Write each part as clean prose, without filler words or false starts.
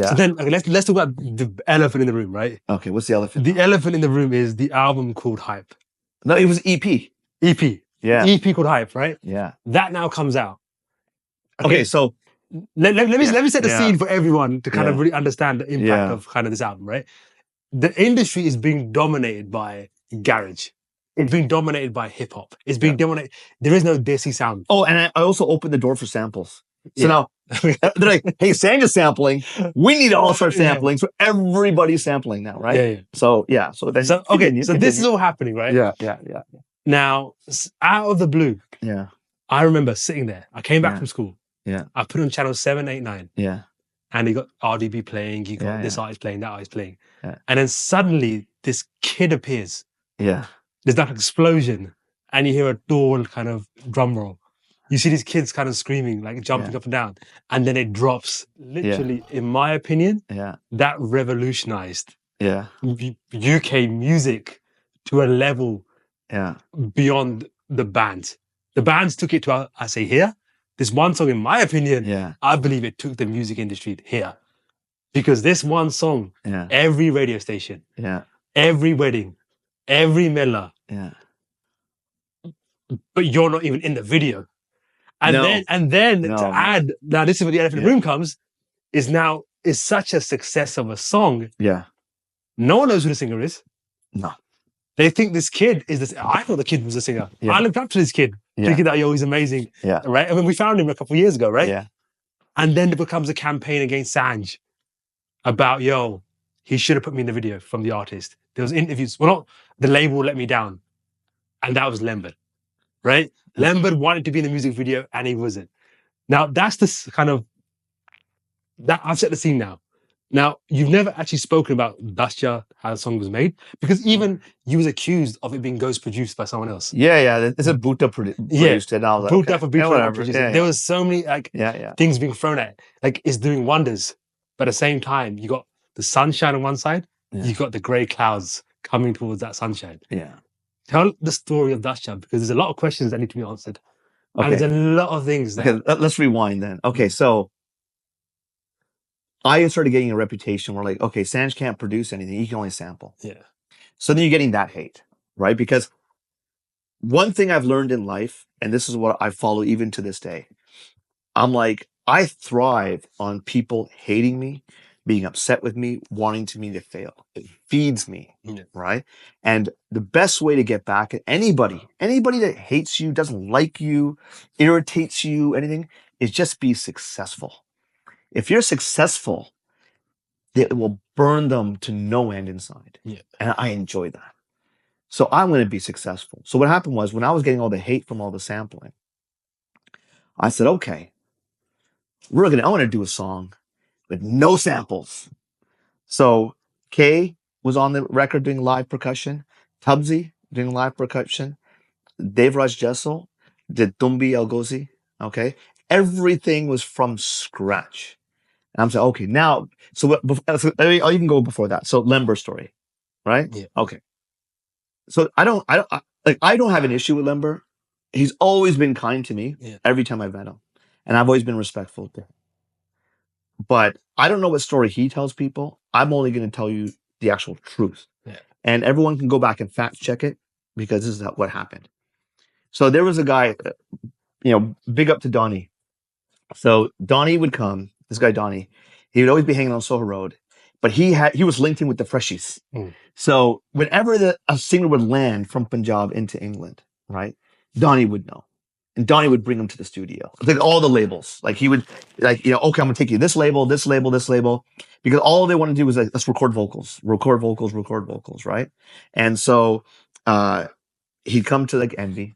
So then let's talk about the elephant in the room, right? Okay, what's the elephant? The elephant in the room is the album called Hype. No, it was EP. EP. Yeah. EP called Hype, right? Yeah. That now comes out. Okay, so let me set the scene for everyone to kind of really understand the impact of kind of this album, right? The industry is being dominated by garage. It's being dominated by hip hop. It's being dominated. There is no desi sound. Oh, and I also opened the door for samples. So now they're like, hey, Sanj is sampling. We need to all start sampling. So everybody's sampling now, right? Yeah. So then this is all happening, right? Yeah. Now, out of the blue, I remember sitting there. I came back from school. Yeah. I put on channel 7, 8, 9. Yeah. And you got RDB playing, you got this artist playing, that artist playing. Yeah. And then suddenly this kid appears. Yeah. There's that explosion and you hear a Dhoor kind of drum roll. You see these kids kind of screaming, like jumping up and down. And then it drops. Literally, in my opinion, that revolutionized UK music to a level beyond the bands. The bands took it to, I say here, this one song, in my opinion, I believe it took the music industry here. Because this one song, every radio station, every wedding, every Mela, but you're not even in the video. And then to add, now this is where the elephant in the room comes, is such a success of a song. Yeah. No one knows who the singer is. No. They think this kid is this. I thought the kid was a singer. I looked up to this kid, thinking that, he's amazing. Yeah. Right? I mean, we found him a couple of years ago, right? Yeah. And then it becomes a campaign against Sanj about, he should have put me in the video from the artist. There was interviews. Well, not the label let me down. And that was Lembert, right? Lembert wanted to be in the music video and he wasn't. Now, that's this kind of, I've set the scene now. Now, you've never actually spoken about Dasya, how the song was made, because even you was accused of it being ghost produced by someone else. Yeah. It's a Bhutta produced it. Bhutta for Bhutta produced it. There was so many things being thrown at it. Like, it's doing wonders. But at the same time, you got the sunshine on one side, you got the grey clouds coming towards that sunshine. Yeah. Tell the story of Dasya, because there's a lot of questions that need to be answered. Okay. And there's a lot of things that... Okay, let's rewind then. Okay, so I started getting a reputation where okay, Sanj can't produce anything. He can only sample. Yeah. So then you're getting that hate, right? Because one thing I've learned in life, and this is what I follow even to this day, I thrive on people hating me, being upset with me, wanting me to fail. It feeds me, right? And the best way to get back at anybody that hates you, doesn't like you, irritates you, anything, is just be successful. If you're successful, it will burn them to no end inside. Yeah. And I enjoy that. So I'm going to be successful. So what happened was, when I was getting all the hate from all the sampling, I said, okay, I want to do a song with no samples. So Kay was on the record doing live percussion, Tubbsy doing live percussion, Devraj Jessel did Tumbi Algozi, okay? Everything was from scratch. And I'm saying, okay, now, I'll even go before that. So Lembert story, right? Yeah. Okay. So I don't have an issue with Lembert. He's always been kind to me every time I've met him. And I've always been respectful to him. But I don't know what story he tells people. I'm only going to tell you the actual truth. Yeah. And everyone can go back and fact check it, because this is what happened. So there was a guy, big up to Donnie. So Donnie would come, this guy Donnie, he would always be hanging on Soho Road, but he was linked in with the Freshies. So whenever a singer would land from Punjab into England, right, Donnie would know. And Donnie would bring him to the studio. Like all the labels. Like he would, okay, I'm going to take you this label, this label, this label. Because all they want to do is let's record vocals, right? And so he'd come to Envy,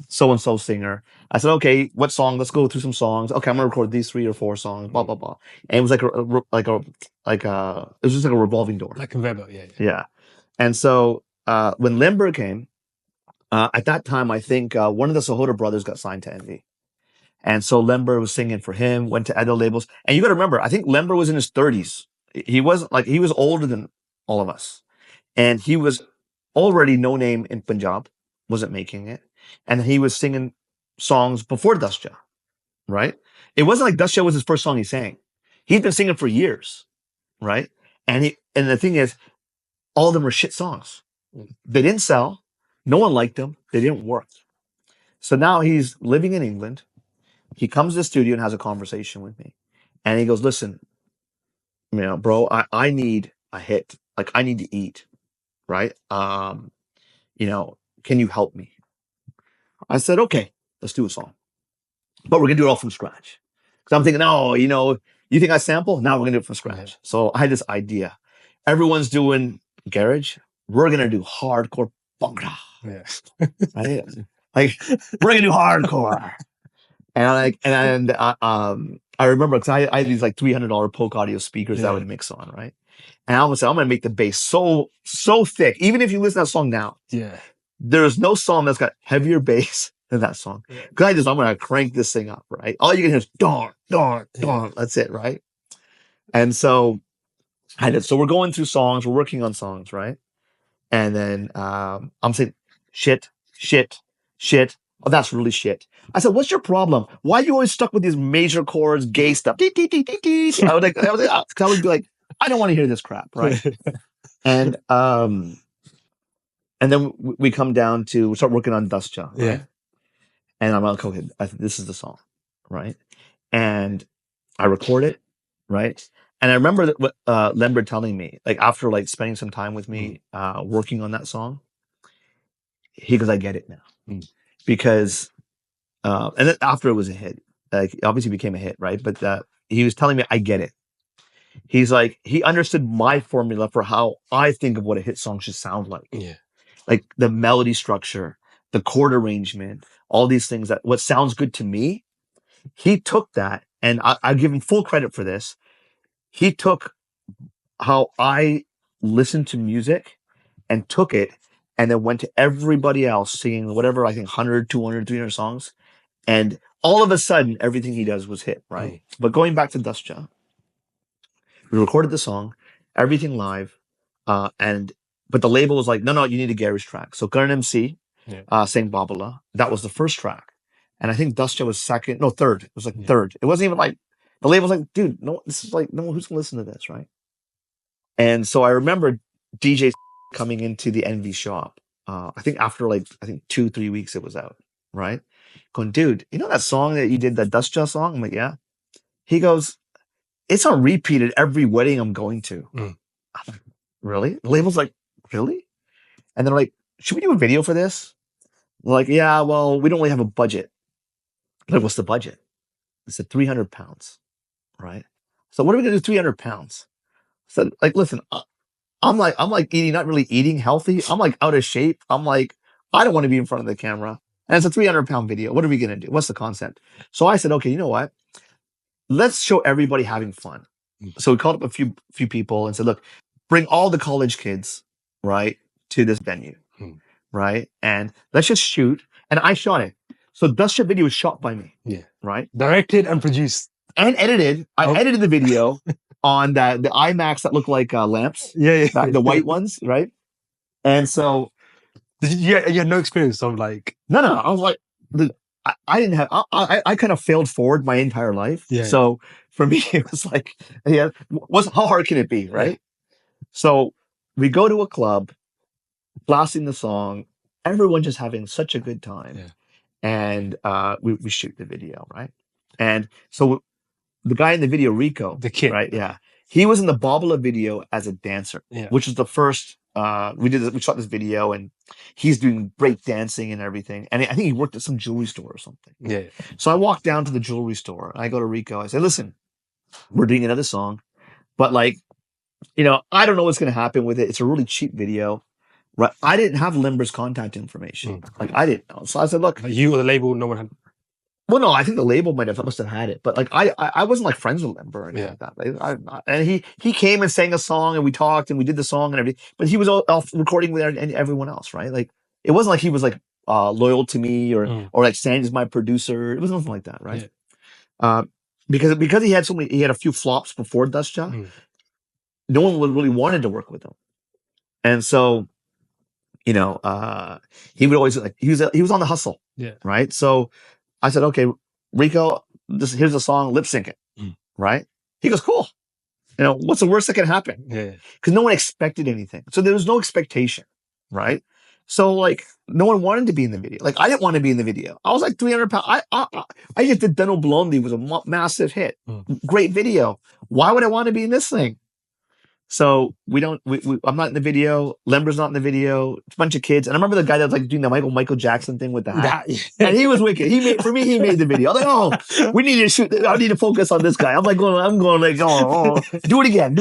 so-and-so singer. I said, okay, what song? Let's go through some songs. Okay, I'm going to record these 3 or 4 songs, blah, blah, blah. And it was it was just like a revolving door. Like a Weber, Yeah. And so when Lembert came, at that time, I think one of the Sahota brothers got signed to Envy. And so Lembert was singing for him, went to other labels. And you got to remember, I think Lembert was in his 30s. He wasn't he was older than all of us. And he was already no name in Punjab, wasn't making it. And he was singing songs before Dasya, right? It wasn't like Dasya was his first song he sang. He'd been singing for years. right? And the thing is, all of them were shit songs. They didn't sell. No one liked them. They didn't work. So now he's living in England. He comes to the studio and has a conversation with me. And he goes, listen, bro, I need a hit. Like, I need to eat, right? Can you help me? I said, okay, let's do a song. But we're going to do it all from scratch. Because I'm thinking, you think I sample? Now we're going to do it from scratch. Yeah. So I had this idea. Everyone's doing garage. We're going to do hardcore Bhangra. Yeah. Right? Like, we're going to do hardcore. And I remember, because I had these like $300 Polk Audio speakers that I would mix on, right? And I was like, I'm going to make the bass so thick. Even if you listen to that song now, there's no song that's got heavier bass than that song. Because I'm going to crank this thing up, right? All you can hear is darn, darn, darn. That's it, right? And so so we're going through songs, we're working on songs, right? And then I'm saying, shit. Oh, that's really shit. I said, what's your problem? Why are you always stuck with these major chords, gay stuff? I would be like, I don't want to hear this crap, right? And then we come down to start working on Dust Jar, right? Yeah. And I'm like, okay, this is the song, right? And I record it, right? And I remember that Lembert telling me, like, after like spending some time with me working on that song, he goes, I get it now. Because and then after it was a hit, like, it obviously became a hit, right? But he was telling me, I get it. He's like, he understood my formula for how I think of what a hit song should sound like. Yeah. Like the melody structure, the chord arrangement, all these things, that what sounds good to me, he took that, and I give him full credit for this. He took how I listened to music and took it, and then went to everybody else singing whatever, I think 100, 200, 300 songs. And all of a sudden, everything he does was hit, right? But going back to Dust Jar, we recorded the song, everything live, but the label was like, no, you need a garage track. So Karan MC sang Babala. That was the first track. And I think Dust Jar was third. It was like third. It wasn't even like, the label was like, dude, no, this is like, no, who's going to listen to this, right? And so I remember DJ coming into the Envy shop. I think after 2-3 weeks it was out, right? Going, dude, you know that song that you did, that Dust Jar song? I'm like, yeah. He goes, it's on repeat at every wedding I'm going to. I'm like, really? The label's like, really? And they're like, should we do a video for this? We're like, yeah, well, we don't really have a budget. I'm like, what's the budget? I said, 300 pounds, right? So what are we going to do 300 pounds? So like, listen, I'm like eating, not really eating healthy. I'm like out of shape. I'm like, I don't want to be in front of the camera. And it's a 300-pound video. What are we going to do? What's the concept? So I said, okay, you know what? Let's show everybody having fun. So we called up a few people and said, look, bring all the college kids, right, to this venue, right? And let's just shoot. And I shot it. So Dust Jar video was shot by me. Yeah. Right? Directed and produced. And edited. I edited the video on the IMAX that look like lamps. Yeah. The white ones, right? And so... You had no experience of like... No. I was like... I didn't have... I kind of failed forward my entire life. Yeah. So for me, it was like... how hard can it be, right? Yeah. So we go to a club, blasting the song, everyone just having such a good time. Yeah. And we shoot the video, right? And so the guy in the video, Rico... The kid. Right, yeah. He was in the Babala video as a dancer, which was the first... we shot this video, and he's doing break dancing and everything. And I think he worked at some jewelry store or something. Yeah. So I walked down to the jewelry store, and I go to Rico. I say, listen, we're doing another song, but like, I don't know what's going to happen with it. It's a really cheap video. Right. I didn't have Limber's contact information. Like, I didn't know. So I said, look. You or the label, no one had. Well, no, I think the label must have had it, but like I wasn't like friends with Limber or anything like that. And he came and sang a song, and we talked, and we did the song and everything. But he was off recording with everyone else, right? Like, it wasn't like he was like loyal to me or like Sanj is my producer. It was nothing like that, right? Yeah. Because he had a few flops before Dust Jar. No one really wanted to work with him, and so he would always like he was on the hustle, right? So I said, okay, Rico, here's a song, lip sync it, right? He goes, cool. what's the worst that can happen? Yeah. Because no one expected anything. So there was no expectation, right? So like no one wanted to be in the video. Like I didn't want to be in the video. I was like 300 pounds. I just did Tenu Bolundee was a massive hit. Great video. Why would I want to be in this thing? So I'm not in the video. Lember's not in the video. It's a bunch of kids. And I remember the guy that was like doing the Michael Jackson thing with the hat. And he was wicked. He made the video. I was like, oh, we need to shoot. I need to focus on this guy. I'm going like, oh, do it again.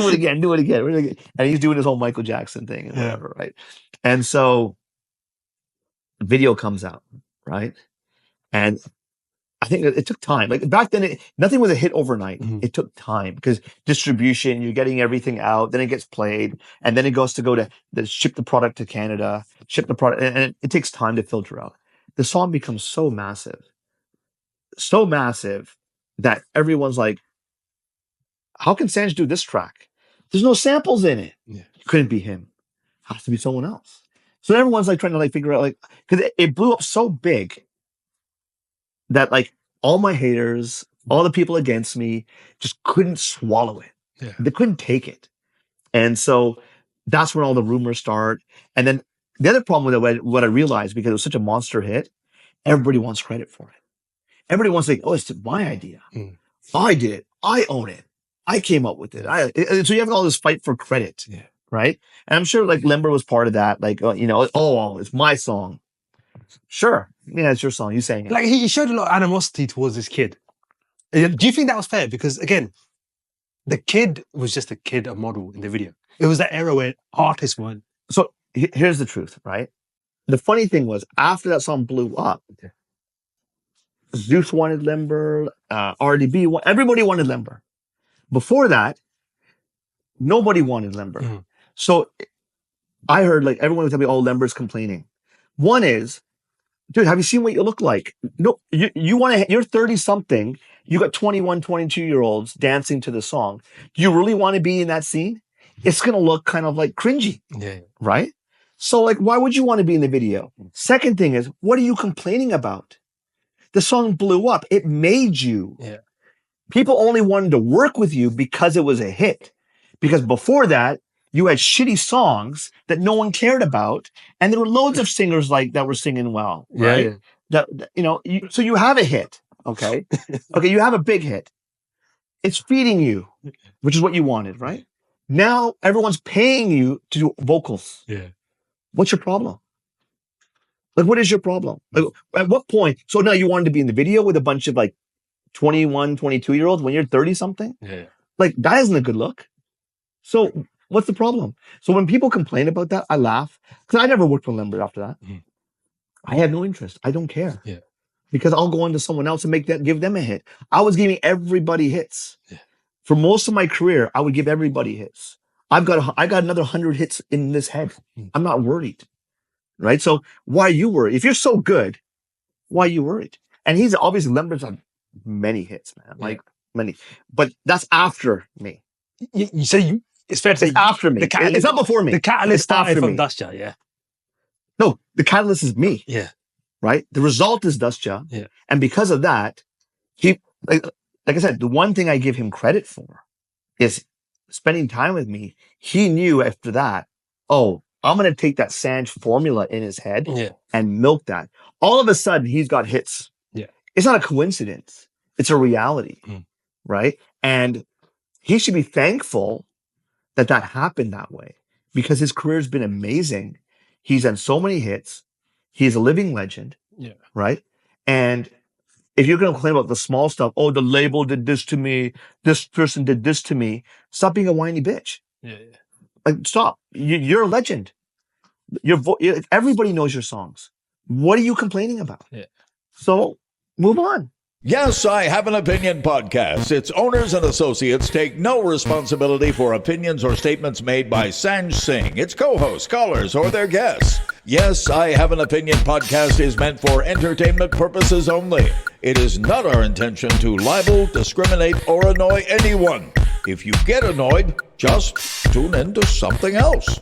And he's doing his whole Michael Jackson thing and whatever, right? And so the video comes out, right? And I think it took time. Like back then, nothing was a hit overnight. It took time because distribution, you're getting everything out, then it gets played, and then it goes to ship the product to Canada, and it takes time to filter out. The song becomes so massive that everyone's like, how can Sanj do this track? There's no samples in it. Yeah. It couldn't be him. It has to be someone else. So everyone's like trying to like figure out like, because it blew up so big that like all my haters, all the people against me just couldn't swallow it. Yeah. They couldn't take it. And so that's when all the rumors start. And then the other problem with it, what I realized, because it was such a monster hit, everybody wants credit for it. Everybody wants to say, oh, it's my idea. I did it. I own it. I came up with it. So you have all this fight for credit. Yeah. Right? And I'm sure like Lember was part of that. Like, it's my song. Sure. Yeah, it's your song. You sang it. Like he showed a lot of animosity towards this kid. Do you think that was fair? Because again, the kid was just a kid, a model in the video. It was that era where artists weren't. So here's the truth, right? The funny thing was after that song blew up, Zeus wanted Lember, RDB, everybody wanted Lember. Before that, nobody wanted Lember. So I heard like everyone would tell me, oh, Lember's complaining. One is, dude, have you seen what you look like? No, you're 30 something. You got 21, 22-year-olds dancing to the song. Do you really want to be in that scene? It's going to look kind of like cringy. Yeah. Right? So like, why would you want to be in the video? Second thing is, what are you complaining about? The song blew up. It made you. Yeah. People only wanted to work with you because it was a hit. Because before that, you had shitty songs that no one cared about, and there were loads of singers like that were singing well, right? Yeah. So you have a hit, okay? Okay, you have a big hit. It's feeding you, which is what you wanted, right? Now everyone's paying you to do vocals. Yeah. What's your problem? Like, what is your problem? Like, at what point? So now you wanted to be in the video with a bunch of like 21, 22-year-olds when you're 30 something? Yeah. Like, that isn't a good look. So what's the problem? So when people complain about that, I laugh. Because I never worked with Lember after that. I had no interest. I don't care. Yeah. Because I'll go on to someone else and give them a hit. I was giving everybody hits. Yeah. For most of my career, I would give everybody hits. I got another 100 hits in this head. I'm not worried. Right? So why are you worried? If you're so good, why are you worried? And he's obviously, Lember's on many hits, man. Like many. But that's after me. It's fair to say it's after me. It's not before me. The catalyst started from Dustja, yeah. No, the catalyst is me. Yeah. Right? The result is Dustja. Yeah. And because of that, he, like I said, the one thing I give him credit for is spending time with me. He knew after that, oh, I'm going to take that Sanj formula in his head and milk that. All of a sudden, he's got hits. Yeah. It's not a coincidence. It's a reality. Right? And he should be thankful that happened that way, because his career's been amazing. He's done so many hits. He's a living legend. Yeah. Right? And if you're going to complain about the small stuff, oh, the label did this to me, this person did this to me, stop being a whiny bitch. Yeah. Like, stop. You're a legend. Everybody knows your songs. What are you complaining about? Yeah. So move on. Yes, I Have an Opinion podcast. Its owners and associates take no responsibility for opinions or statements made by Sanj Singh, its co-hosts, callers, or their guests. Yes, I Have an Opinion podcast is meant for entertainment purposes only. It is not our intention to libel, discriminate, or annoy anyone. If you get annoyed, just tune in to something else.